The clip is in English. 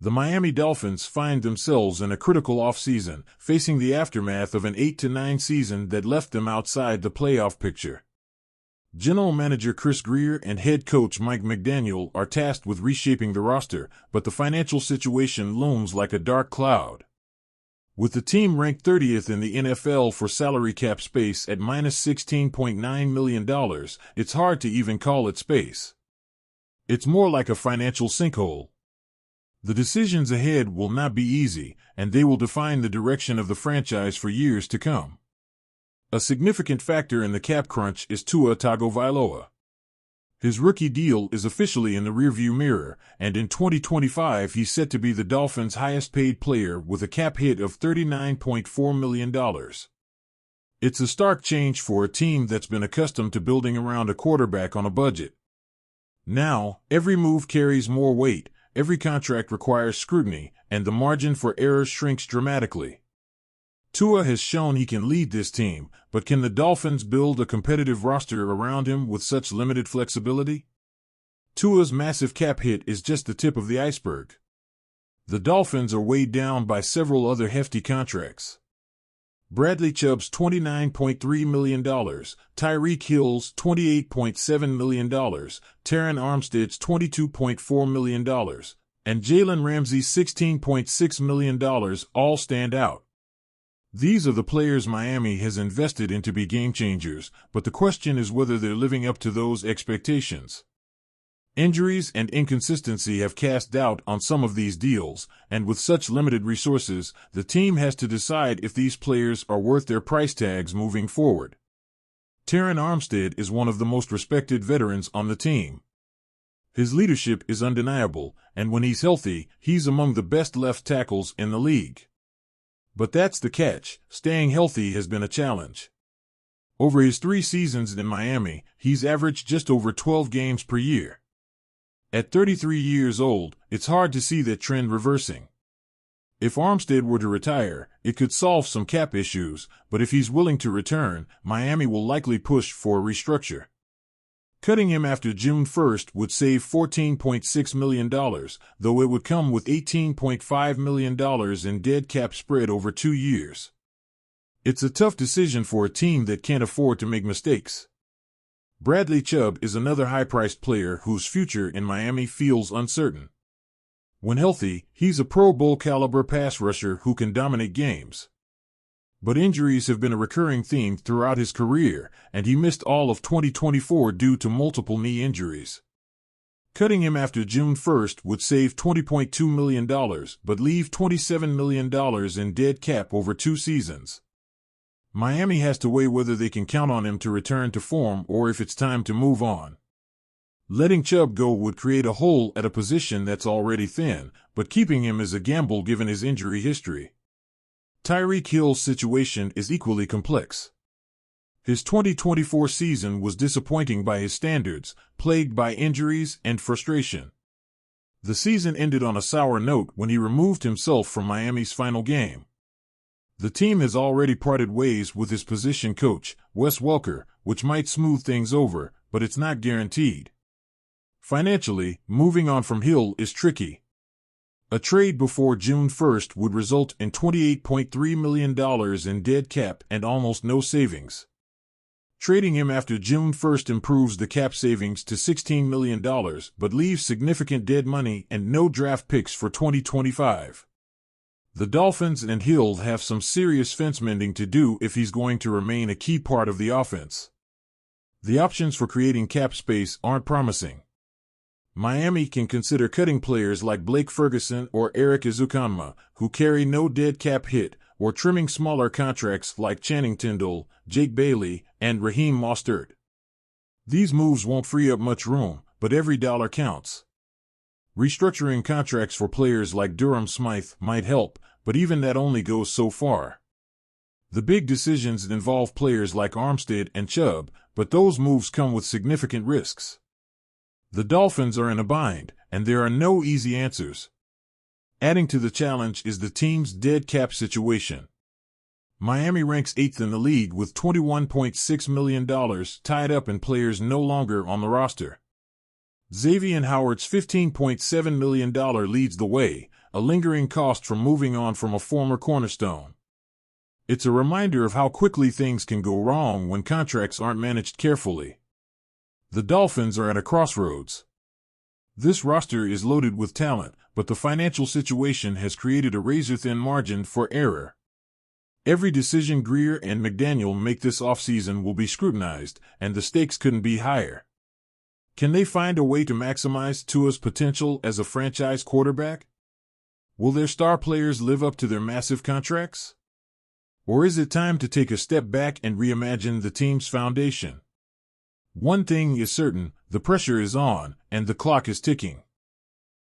The Miami Dolphins find themselves in a critical offseason, facing the aftermath of an 8-9 season that left them outside the playoff picture. General Manager Chris Grier and head coach Mike McDaniel are tasked with reshaping the roster, but the financial situation looms like a dark cloud. With the team ranked 30th in the NFL for salary cap space at -$16.9 million, it's hard to even call it space. It's more like a financial sinkhole. The decisions ahead will not be easy, and they will define the direction of the franchise for years to come. A significant factor in the cap crunch is Tua Tagovailoa. His rookie deal is officially in the rearview mirror, and in 2025 he's set to be the Dolphins' highest-paid player with a cap hit of $39.4 million. It's a stark change for a team that's been accustomed to building around a quarterback on a budget. Now, every move carries more weight, every contract requires scrutiny, and the margin for error shrinks dramatically. Tua has shown he can lead this team, but can the Dolphins build a competitive roster around him with such limited flexibility? Tua's massive cap hit is just the tip of the iceberg. The Dolphins are weighed down by several other hefty contracts. Bradley Chubb's $29.3 million, Tyreek Hill's $28.7 million, Terron Armstead's $22.4 million, and Jalen Ramsey's $16.6 million all stand out. These are the players Miami has invested in to be game changers, but the question is whether they're living up to those expectations. Injuries and inconsistency have cast doubt on some of these deals, and with such limited resources, the team has to decide if these players are worth their price tags moving forward. Terron Armstead is one of the most respected veterans on the team. His leadership is undeniable, and when he's healthy, he's among the best left tackles in the league. But that's the catch: staying healthy has been a challenge. Over his 3 seasons in Miami, he's averaged just over 12 games per year. At 33 years old, it's hard to see that trend reversing. If Armstead were to retire, it could solve some cap issues, but if he's willing to return, Miami will likely push for a restructure. Cutting him after June 1st would save $14.6 million, though it would come with $18.5 million in dead cap spread over 2 years. It's a tough decision for a team that can't afford to make mistakes. Bradley Chubb is another high-priced player whose future in Miami feels uncertain. When healthy, he's a Pro Bowl-caliber pass rusher who can dominate games. But injuries have been a recurring theme throughout his career, and he missed all of 2024 due to multiple knee injuries. Cutting him after June 1st would save $20.2 million, but leave $27 million in dead cap over 2 seasons. Miami has to weigh whether they can count on him to return to form or if it's time to move on. Letting Chubb go would create a hole at a position that's already thin, but keeping him is a gamble given his injury history. Tyreek Hill's situation is equally complex. His 2024 season was disappointing by his standards, plagued by injuries and frustration. The season ended on a sour note when he removed himself from Miami's final game. The team has already parted ways with his position coach, Wes Welker, which might smooth things over, but it's not guaranteed. Financially, moving on from Hill is tricky. A trade before June 1st would result in $28.3 million in dead cap and almost no savings. Trading him after June 1st improves the cap savings to $16 million, but leaves significant dead money and no draft picks for 2025. The Dolphins and Hill have some serious fence mending to do if he's going to remain a key part of the offense. The options for creating cap space aren't promising. Miami can consider cutting players like Blake Ferguson or Eric Ezukanma, who carry no dead cap hit, or trimming smaller contracts like Channing Tindall, Jake Bailey, and Raheem Mostert. These moves won't free up much room, but every dollar counts. Restructuring contracts for players like Durham Smythe might help, but even that only goes so far. The big decisions involve players like Armstead and Chubb, but those moves come with significant risks. The Dolphins are in a bind, and there are no easy answers. Adding to the challenge is the team's dead cap situation. Miami ranks 8th in the league with $21.6 million tied up in players no longer on the roster. Xavier Howard's $15.7 million leads the way, a lingering cost from moving on from a former cornerstone. It's a reminder of how quickly things can go wrong when contracts aren't managed carefully. The Dolphins are at a crossroads. This roster is loaded with talent, but the financial situation has created a razor-thin margin for error. Every decision Grier and McDaniel make this offseason will be scrutinized, and the stakes couldn't be higher. Can they find a way to maximize Tua's potential as a franchise quarterback? Will their star players live up to their massive contracts? Or is it time to take a step back and reimagine the team's foundation? One thing is certain, the pressure is on, and the clock is ticking.